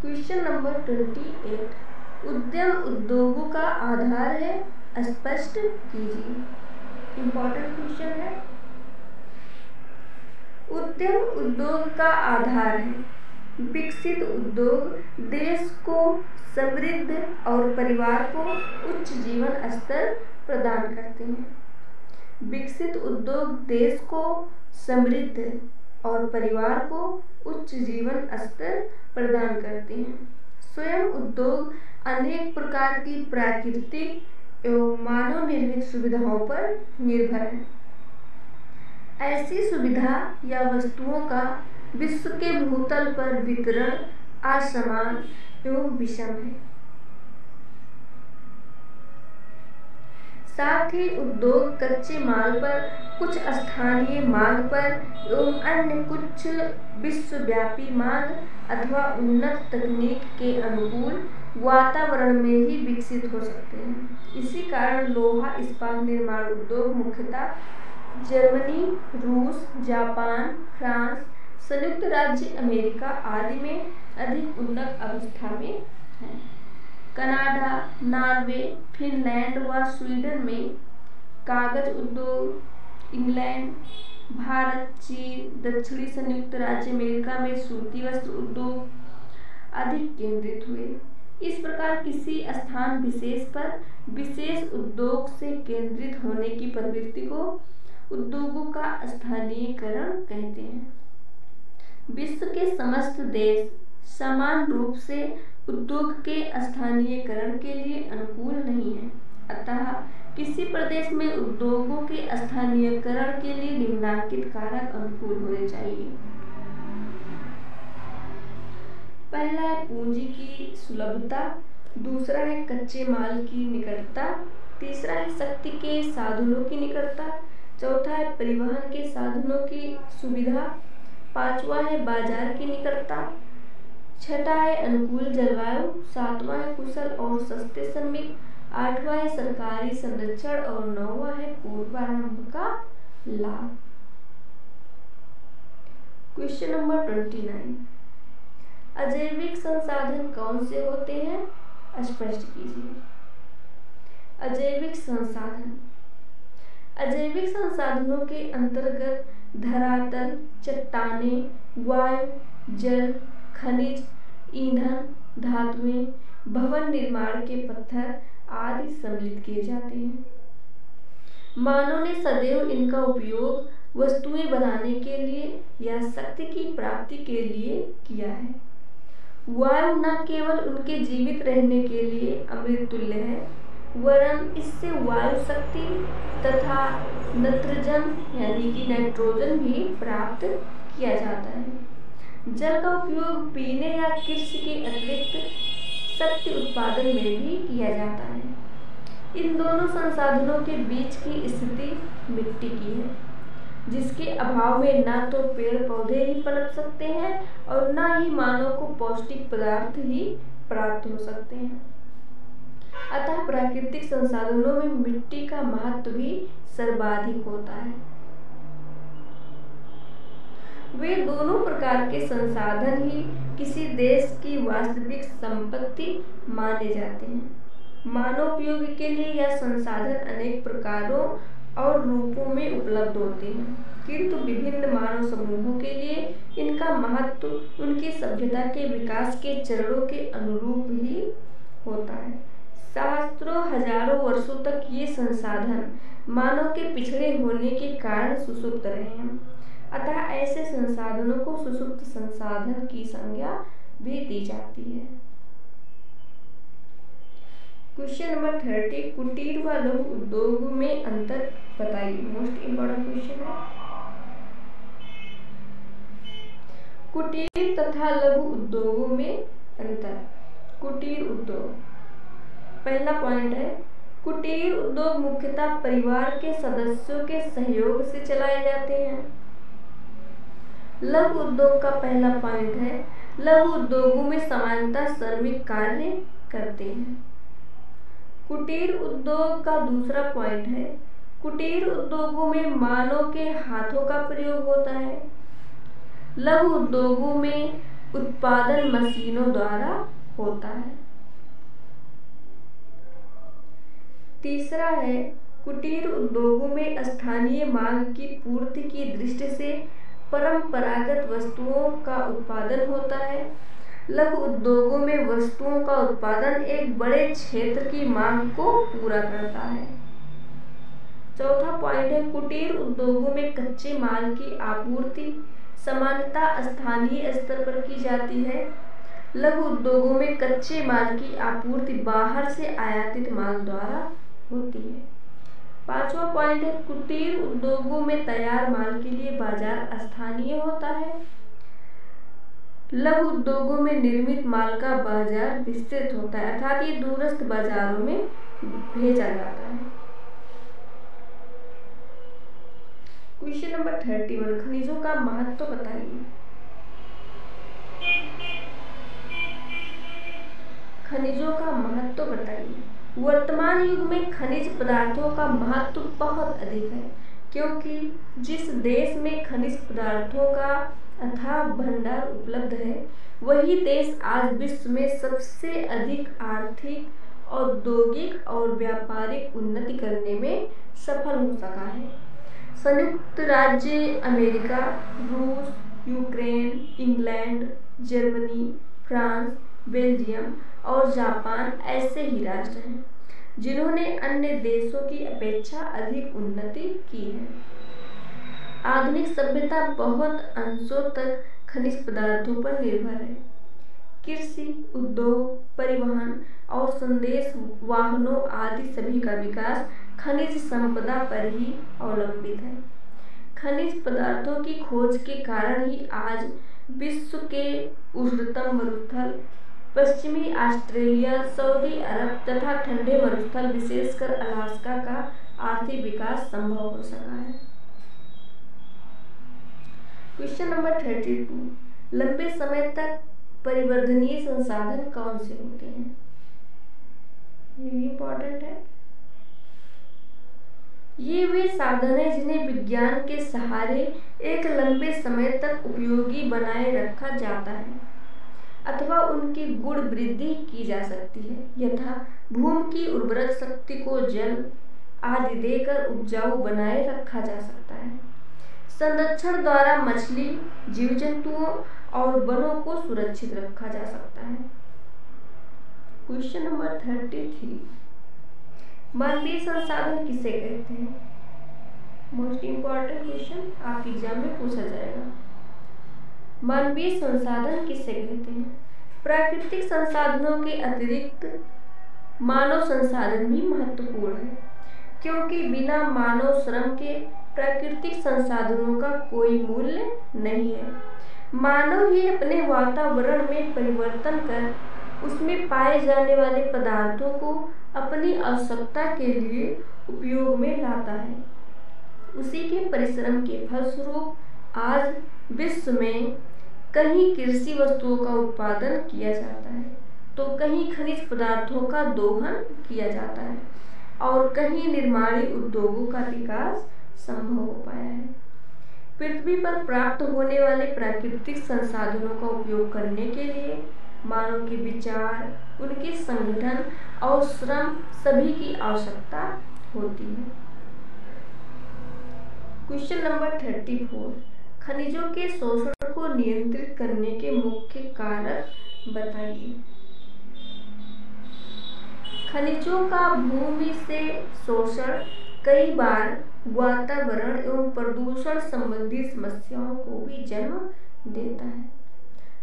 Question number 28, उद्यम उद्योगों का आधार है, स्पष्ट कीजिए। इम्पोर्टेंट क्वेश्चन है। उद्यम उद्योग का आधार है। विकसित उद्योग देश को समृद्ध और परिवार को उच्च जीवन स्तर प्रदान करते हैं। विकसित उद्योग देश को समृद्ध और परिवार को उच्च जीवन स्तर प्रदान करते हैं। स्वयं उद्योग अनेक प्रकार की प्राकृतिक एवं मानव निर्मित सुविधाओं पर निर्भर है। ऐसी सुविधा या वस्तुओं का विश्व के भूतल पर वितरण असमान एवं विषम है। साथ ही उद्योग कच्चे माल पर, कुछ स्थानीय मांग पर एवं अन्य कुछ विश्वव्यापी मांग अथवा उन्नत तकनीक के अनुकूल वातावरण में ही विकसित हो सकते हैं। इसी कारण लोहा इस्पात निर्माण उद्योग मुख्यतः जर्मनी, रूस, जापान, फ्रांस, संयुक्त राज्य अमेरिका आदि में अधिक उन्नत अवस्था में है। कनाडा, नॉर्वे, फिनलैंड व स्वीडन में कागज उद्योग, इंग्लैंड, भारत, चीन, दक्षिणी संयुक्त राज्य अमेरिका में सूती वस्त्र उद्योग अधिक केंद्रित हुए। इस प्रकार किसी स्थान विशेष पर विशेष उद्योग से केंद्रित होने की प्रवृत्ति को उद्योगों का स्थानीयकरण कहते हैं। विश्व के समस्त देश समान रूप से उद्योग के स्थानीयकरण के लिए अनुकूल नहीं है। अतः किसी प्रदेश में उद्योगों के स्थानीयकरण के लिए निम्नलिखित कारक अनुकूल होने चाहिए। पहला है पूंजी की सुलभता, दूसरा है कच्चे माल की निकटता, तीसरा है शक्ति के साधनों की निकटता, चौथा है परिवहन के साधनों की सुविधा, पांचवा है बाजार की निकटता, छठा है अनुकूल जलवायु, सातवां है कुशल और सस्ते श्रमिक, आठवां है सरकारी संरक्षण और नौवां है पूर्वारंभ का लाभ। क्वेश्चन नंबर 29, अजैविक संसाधन कौन से होते हैं, स्पष्ट कीजिए। अजैविक संसाधन, अजैविक संसाधनों के अंतर्गत धरातल, चट्टानें, वायु, जल, खनिज, ईंधन, धातुएं, भवन निर्माण के पत्थर आदि सम्मिलित किए जाते हैं। मानव ने सदैव इनका उपयोग वस्तुएं बनाने के लिए या शक्ति की प्राप्ति के लिए किया है। वायु न केवल उनके जीवित रहने के लिए अमृत तुल्य है, वरन इससे वायु शक्ति तथा नत्रजन यानी कि नाइट्रोजन भी प्राप्त किया जाता है। जल का उपयोग पीने या कृषि के अतिरिक्त शक्ति उत्पादन में भी किया जाता है। इन दोनों संसाधनों के बीच की स्थिति मिट्टी की है, जिसके अभाव में न तो पेड़ पौधे ही पनप सकते हैं और न ही मानव को पौष्टिक पदार्थ ही प्राप्त हो सकते हैं। अतः प्राकृतिक संसाधनों में मिट्टी का महत्व भी सर्वाधिक होता है। वे दोनों प्रकार के संसाधन ही किसी देश की वास्तविक संपत्ति माने जाते हैं। मानवोपयोग के लिए यह संसाधन अनेक प्रकारों और रूपों में उपलब्ध होते हैं, किंतु विभिन्न मानव समूहों के लिए इनका महत्व उनकी सभ्यता के विकास के चरणों के अनुरूप ही होता है। सहस्त्रों हजारों वर्षों तक ये संसाधन मानव के पिछड़े होने के कारण सुसुप्त रहे हैं। अतः ऐसे संसाधनों को सुसुप्त संसाधन की संज्ञा भी दी जाती है। क्वेश्चन नंबर 30, कुटीर व लघु उद्योग में अंतर बताइए। मोस्ट इम्पोर्टेंट क्वेश्चन है। कुटीर तथा लघु उद्योगों में अंतर। कुटीर उद्योग, पहला पॉइंट है, कुटीर उद्योग मुख्यतः परिवार के सदस्यों के सहयोग से चलाए जाते हैं। लघु उद्योग का पहला पॉइंट है, लघु उद्योगों में सामान्यतः श्रमिक कार्य करते हैं। कुटीर उद्योग का दूसरा पॉइंट है, कुटीर उद्योगों में मानव के हाथों का प्रयोग होता है। लघु उद्योगों में उत्पादन मशीनों द्वारा होता है। तीसरा है, कुटीर उद्योगों में स्थानीय मांग की पूर्ति की दृष्टि से परंपरागत वस्तुओं का उत्पादन होता है। लघु उद्योगों में वस्तुओं का उत्पादन एक बड़े क्षेत्र की मांग को पूरा करता है। चौथा पॉइंट है, कुटीर उद्योगों में कच्चे माल की आपूर्ति सामान्यतः स्थानीय स्तर पर की जाती है। लघु उद्योगों में कच्चे माल की आपूर्ति बाहर से आयातित माल द्वारा होती है। पांचवा पॉइंट है, कुटीर उद्योगों में तैयार माल के लिए बाजार स्थानीय होता है। लघु उद्योगों में निर्मित माल का बाजार विस्तृत होता है, अर्थात ये दूरस्थ बाजारों में भेजा जाता है। क्वेश्चन नंबर 31, खनिजों का महत्व बताइए। खनिजों का महत्व बताइए। वर्तमान युग में खनिज पदार्थों का महत्व बहुत अधिक है, क्योंकि जिस देश में खनिज पदार्थों का अथाह भंडार उपलब्ध है, वही देश आज विश्व में सबसे अधिक आर्थिक, औद्योगिक और व्यापारिक उन्नति करने में सफल हो सका है। संयुक्त राज्य अमेरिका, रूस, Ukraine, England, Germany, France, Belgium और जापान ऐसे ही राष्ट्र हैं जिन्होंने अन्य देशों की अपेक्षा अधिक उन्नति की है। आधुनिक सभ्यता बहुत अंशों तक खनिज पदार्थों पर निर्भर है। कृषि, उद्योग, परिवहन और संदेश वाहनों आदि सभी का विकास खनिज संपदा पर ही अवलंबित है। खनिज पदार्थों की खोज के कारण ही आज विश्व के उष्णतम मरुस्थल, पश्चिमी ऑस्ट्रेलिया, सऊदी अरब तथा ठंडे मरुस्थल विशेषकर अलास्का का आर्थिक विकास संभव हो सका है। क्वेश्चन नंबर 32, लंबे समय तक परिवर्धनीय संसाधन कौन से होते हैं? ये भी इम्पोर्टेंट है। ये वे साधन हैं जिन्हें विज्ञान के सहारे एक लंबे समय तक उपयोगी बनाए रखा जाता है अथवा उनकी गुण वृद्धि की जा सकती है, यथा भूमि की उर्वरक शक्ति को जल आदि देकर उपजाऊ बनाए रखा जा सकता है। संरक्षण द्वारा मछली, जीव जंतुओं और वनों को सुरक्षित रखा जा सकता है। क्वेश्चन नंबर 33, मानवीय संसाधन किसे कहते हैं? मोस्ट इम्पॉर्टेंट क्वेश्चन आपके एग्जाम में पूछा जाएगा। मानवीय संसाधन किसे कहते हैं? प्राकृतिक संसाधनों के अतिरिक्त मानव संसाधन भी महत्वपूर्ण है, क्योंकि बिना मानव श्रम के प्राकृतिक संसाधनों का कोई मूल्य नहीं है। मानव ही अपने वातावरण में परिवर्तन कर उसमें पाए जाने वाले पदार्थों को अपनी आवश्यकता के लिए उपयोग में लाता है। उसी के परिश्रम के फलस्वरूप आज विश्व में कहीं कृषि वस्तुओं का उत्पादन किया जाता है, तो कहीं खनिज पदार्थों का दोहन किया जाता है और कहीं निर्माणी उद्योगों का विकास संभव हो पाया है। पृथ्वी पर प्राप्त होने वाले प्राकृतिक संसाधनों का उपयोग करने के लिए मानव के विचार, उनके संगठन और श्रम सभी की आवश्यकता होती है। क्वेश्चन नंबर 34, खनिजों के शोषण को नियंत्रित करने के मुख्य कारक बताइए। खनिजों का भूमि से शोषण कई बार वातावरण एवं प्रदूषण संबंधी समस्याओं को भी जन्म देता है।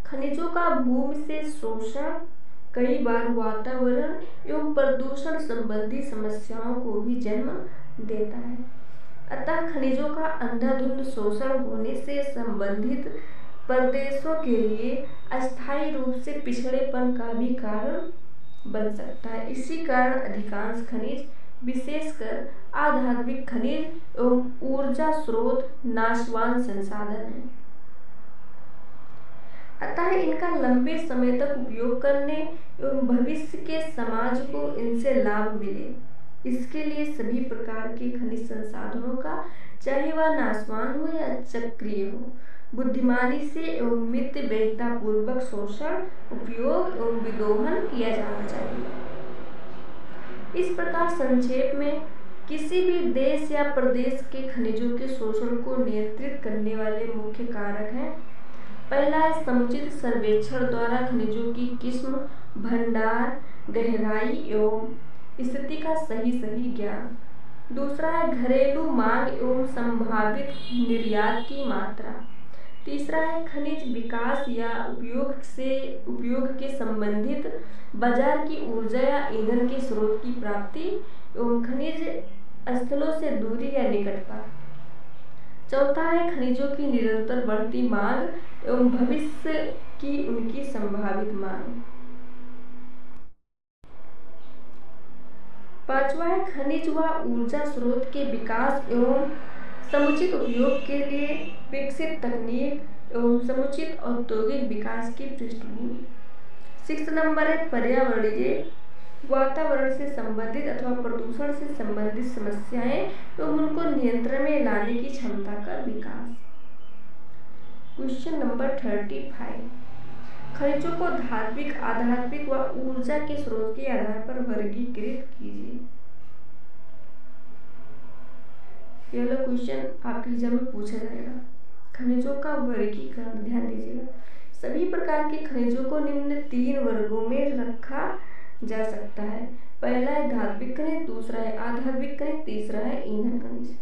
खनिजों का भूमि से शोषण कई बार वातावरण एवं प्रदूषण संबंधी समस्याओं को भी जन्म देता है। अतः खनिजों का अंधाधुंध शोषण होने से संबंधित प्रदेशों के लिए अस्थायी रूप से पिछड़ेपन का भी कारण बन सकता है। इसी कारण अधिकांश खनिज, विशेषकर आधात्मिक खनिज एवं ऊर्जा स्रोत नाशवान संसाधन हैं। अतः इनका लंबे समय तक उपयोग करने एवं भविष्य के समाज को इनसे लाभ मिले, इसके लिए सभी प्रकार के खनिज संसाधनों का, चाहे वह नाशवान हो या चक्रीय हो, बुद्धिमानी से एवं मित्र वैधतापूर्वक शोषण, उपयोग एवं विदोहन किया जाना चाहिए। इस प्रकार संक्षेप में किसी भी देश या प्रदेश के खनिजों के शोषण को नियंत्रित करने वाले मुख्य कारक हैं। पहला है समुचित सर्वेक्षण द्वारा खनिजों की किस्म, भंडार, गहराई एवं स्थिति का सही ज्ञान। दूसरा है घरेलू मांग एवं संभावित निर्यात की मात्रा। तीसरा है खनिज विकास या उपयोग के संबंधित बाजार की ऊर्जा या ईंधन के स्रोत की प्राप्ति एवं खनिज स्थलों से दूरी या निकटता। चौथा है खनिजों की निरंतर बढ़ती मांग एवं भविष्य की उनकी संभावित मांग। पांचवा है खनिज व ऊर्जा स्रोत के विकास एवं समुचित उपयोग के लिए विकसित तकनीक एवं समुचित औद्योगिक विकास की पृष्ठभूमि। 6 नंबर है पर्यावरणीय, वातावरण से संबंधित अथवा प्रदूषण से संबंधित समस्याएं एवं उनको नियंत्रण में लाने की क्षमता का विकास। क्वेश्चन नंबर 35, खनिजों को धात्विक, आधात्विक व ऊर्जा के स्रोत के आधार पर वर्गीकृत कीजिए। यह वाला क्वेश्चन आपके एग्जाम में पूछा जाएगा। खनिजों का वर्गीकरण ध्यान दीजिएगा। सभी प्रकार के खनिजों को निम्न 3 वर्गों में रखा जा सकता है। पहला है धात्विक खनिज, दूसरा है आधात्विक खनिज, तीसरा है ईंधन खनिज।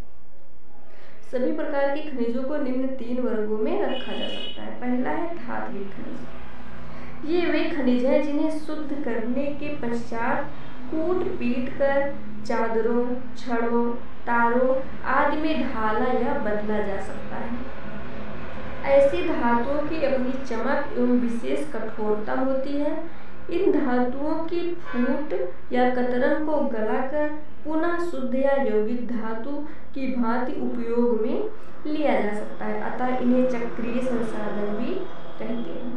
सभी प्रकार के खनिजों को निम्न 3 वर्गों में रखा जा सकता है। पहला है धात्विक खनिज। ये वे खनिज हैं जिन्हें शुद्ध करने के पश्चात कूट पीट कर चादरों, छड़ों, तारों आदि में ढाला या बदला जा सकता है। ऐसी धातुओं की अपनी चमक एवं विशेष कठोरता होती है। इन धातुओं की फूट या कतरन को गलाकर पुनः शुद्ध या यौगिक धातु की भांति उपयोग में लिया जा सकता है, अतः इन्हें चक्रीय संसाधन भी कहते हैं।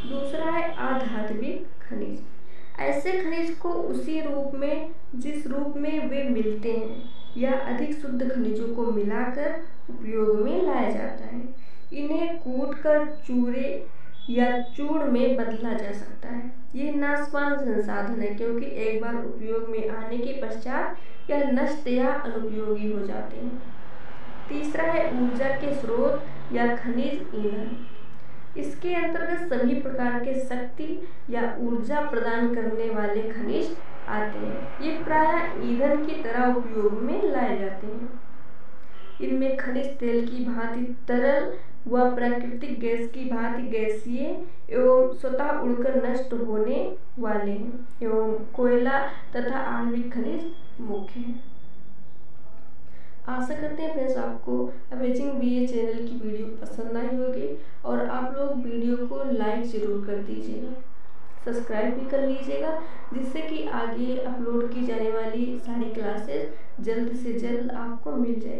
दूसरा है आधात्विक खनिज। ऐसे खनिज को उसी रूप में जिस रूप में वे मिलते हैं या अधिक शुद्ध खनिजों को मिलाकर उपयोग में लाया जाता है। इन्हें कूटकर चूरे या चूर्ण में बदला जा सकता है। ये नाशवान संसाधन है क्योंकि एक बार उपयोग में आने के पश्चात यह नष्ट या अनुपयोगी हो जाते हैं। तीसरा है ऊर्जा के स्रोत या खनिज ईंधन। इसके अंतर्गत सभी प्रकार के शक्ति या ऊर्जा प्रदान करने वाले खनिज आते हैं। ये प्रायः ईंधन की तरह उपयोग में लाए जाते हैं। इनमें खनिज तेल की भांति तरल व प्राकृतिक गैस की भांति गैसीय एवं स्वतः उड़कर नष्ट होने वाले हैं एवं कोयला तथा आणविक खनिज मुख्य हैं। आशा करते हैं फ्रेंड्स आपको अमेजिंग बीए चैनल की वीडियो पसंद आई होगी और आप लोग वीडियो को लाइक ज़रूर कर दीजिएगा, सब्सक्राइब भी कर लीजिएगा, जिससे कि आगे अपलोड की जाने वाली सारी क्लासेस जल्द से जल्द आपको मिल जाए।